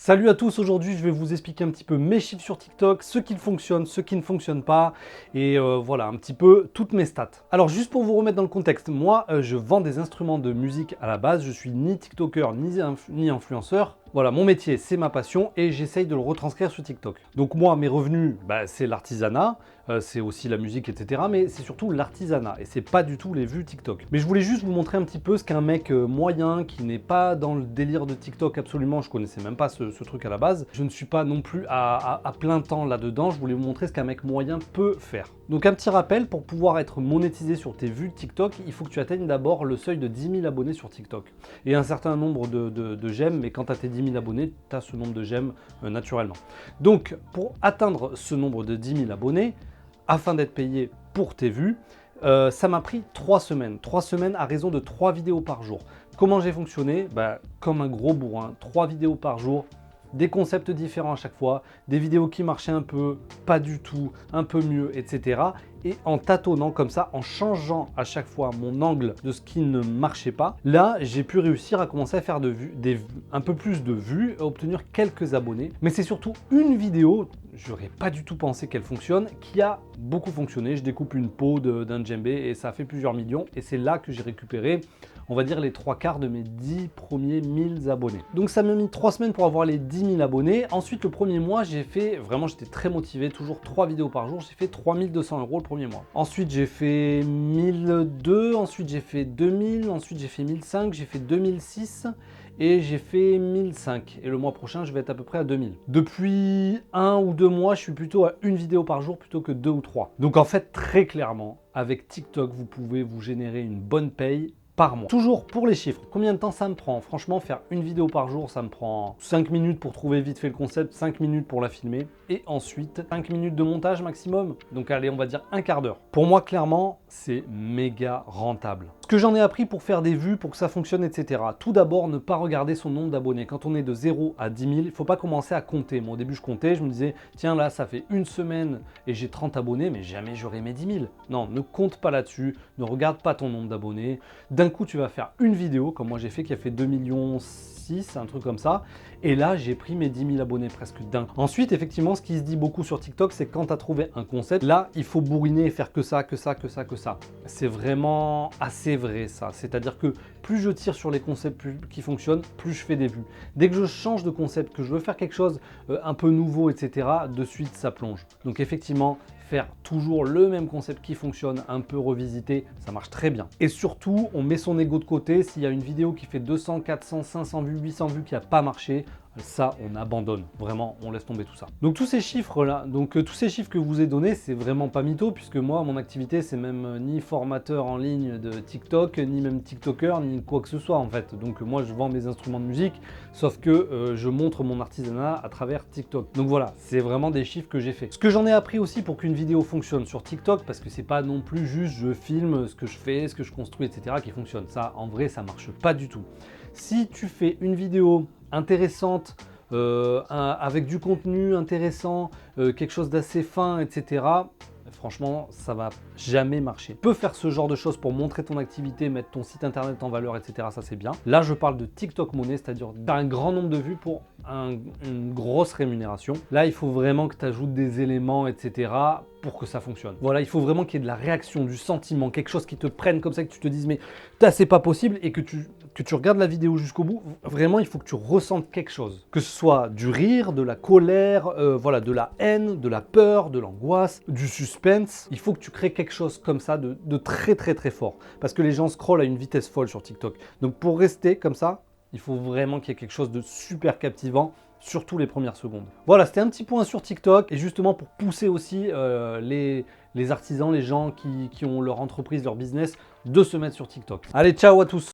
Salut à tous, aujourd'hui je vais vous expliquer un petit peu mes chiffres sur TikTok, ce qui fonctionne, ce qui ne fonctionne pas, et voilà un petit peu toutes mes stats. Alors juste pour vous remettre dans le contexte, moi je vends des instruments de musique à la base, je suis ni TikToker ni influenceur. Voilà, mon métier c'est ma passion et j'essaye de le retranscrire sur TikTok. Donc moi mes revenus, c'est l'artisanat, c'est aussi la musique etc. Mais c'est surtout l'artisanat et c'est pas du tout les vues TikTok. Mais je voulais juste vous montrer un petit peu ce qu'un mec moyen qui n'est pas dans le délire de TikTok absolument, je connaissais même pas ce truc à la base. Je ne suis pas non plus à plein temps là-dedans, je voulais vous montrer ce qu'un mec moyen peut faire. Donc un petit rappel, pour pouvoir être monétisé sur tes vues TikTok, il faut que tu atteignes d'abord le seuil de 10 000 abonnés sur TikTok. Et un certain nombre de j'aime, mais quand tu as tes 10 000 abonnés, tu as ce nombre de j'aime naturellement. Donc pour atteindre ce nombre de 10 000 abonnés, afin d'être payé pour tes vues, ça m'a pris 3 semaines. 3 semaines à raison de 3 vidéos par jour. Comment j'ai fonctionné? Comme un gros bourrin, 3 vidéos par jour, des concepts différents à chaque fois, des vidéos qui marchaient un peu, pas du tout, un peu mieux, etc. Et en tâtonnant comme ça, en changeant à chaque fois mon angle de ce qui ne marchait pas, là j'ai pu réussir à commencer à faire un peu plus de vues, à obtenir quelques abonnés. Mais c'est surtout une vidéo, j'aurais pas du tout pensé qu'elle fonctionne, qui a beaucoup fonctionné. Je découpe une peau d'un djembé et ça a fait plusieurs millions. Et c'est là que j'ai récupéré, on va dire, les 3/4 de mes 10 premiers 1000 abonnés. Donc ça m'a mis 3 semaines pour avoir les 10 000 abonnés. Ensuite, le premier mois, j'ai fait, vraiment j'étais très motivé, toujours 3 vidéos par jour. J'ai fait 3200 € le premier mois. Ensuite, j'ai fait 1002, ensuite j'ai fait 2000, ensuite j'ai fait 1005, j'ai fait 2006 et j'ai fait 1005. Et le mois prochain, je vais être à peu près à 2000. Depuis 1 ou 2 mois, je suis plutôt à une vidéo par jour plutôt que 2 ou 3. Donc en fait, très clairement, avec TikTok, vous pouvez vous générer une bonne paye par mois. Toujours pour les chiffres, combien de temps ça me prend? Franchement, faire une vidéo par jour, ça me prend 5 minutes pour trouver vite fait le concept, 5 minutes pour la filmer, et ensuite 5 minutes de montage maximum. Donc allez, on va dire un quart d'heure. Pour moi, clairement, c'est méga rentable. Ce que j'en ai appris pour faire des vues, pour que ça fonctionne, etc. Tout d'abord, ne pas regarder son nombre d'abonnés. Quand on est de 0 à 10 000, il ne faut pas commencer à compter. Moi, au début, je comptais, je me disais, tiens, là, ça fait une semaine et j'ai 30 abonnés, mais jamais j'aurai mes 10 000. Non, ne compte pas là-dessus, ne regarde pas ton nombre d'abonnés. D'un coup, tu vas faire une vidéo, comme moi j'ai fait, qui a fait 2,6 millions, un truc comme ça. Et là, j'ai pris mes 10 000 abonnés presque d'un coup. Ensuite, effectivement, ce qui se dit beaucoup sur TikTok, c'est quand tu as trouvé un concept, là, il faut bourriner et faire que ça, que ça, que ça, que ça. C'est vraiment assez vrai, ça. C'est-à-dire que plus je tire sur les concepts qui fonctionnent, plus je fais des vues. Dès que je change de concept, que je veux faire quelque chose un peu nouveau, etc., de suite, ça plonge. Donc effectivement, faire toujours le même concept qui fonctionne, un peu revisité, ça marche très bien. Et surtout, on met son ego de côté. S'il y a une vidéo qui fait 200, 400, 500 vues, 800 vues qui n'a pas marché, ça, on abandonne. Vraiment, on laisse tomber tout ça. Donc tous ces chiffres-là, tous ces chiffres que je vous ai donnés, c'est vraiment pas mytho, puisque moi, mon activité, c'est même ni formateur en ligne de TikTok, ni même TikToker, ni quoi que ce soit en fait. Donc moi, je vends mes instruments de musique, sauf que je montre mon artisanat à travers TikTok. Donc voilà, c'est vraiment des chiffres que j'ai fait. Ce que j'en ai appris aussi pour qu'une vidéo fonctionne sur TikTok, parce que c'est pas non plus juste je filme ce que je fais, ce que je construis, etc. qui fonctionne. Ça, en vrai, ça marche pas du tout. Si tu fais une vidéo intéressante, avec du contenu intéressant, quelque chose d'assez fin, etc., franchement, ça va jamais marcher. Tu peux faire ce genre de choses pour montrer ton activité, mettre ton site internet en valeur, etc. Ça, c'est bien. Là, je parle de TikTok monnaie, c'est-à-dire d'un grand nombre de vues pour une grosse rémunération. Là, il faut vraiment que tu ajoutes des éléments, etc. pour que ça fonctionne. Voilà, il faut vraiment qu'il y ait de la réaction, du sentiment, quelque chose qui te prenne comme ça, que tu te dises mais c'est pas possible, et que tu regardes la vidéo jusqu'au bout. Vraiment, il faut que tu ressentes quelque chose. Que ce soit du rire, de la colère, voilà, de la haine, de la peur, de l'angoisse, du suspense. Il faut que tu crées quelque chose comme ça de très très très fort. Parce que les gens scrollent à une vitesse folle sur TikTok. Donc pour rester comme ça, il faut vraiment qu'il y ait quelque chose de super captivant, surtout les premières secondes. Voilà, c'était un petit point sur TikTok, et justement pour pousser aussi les artisans, les gens qui ont leur entreprise, leur business, de se mettre sur TikTok. Allez, ciao à tous!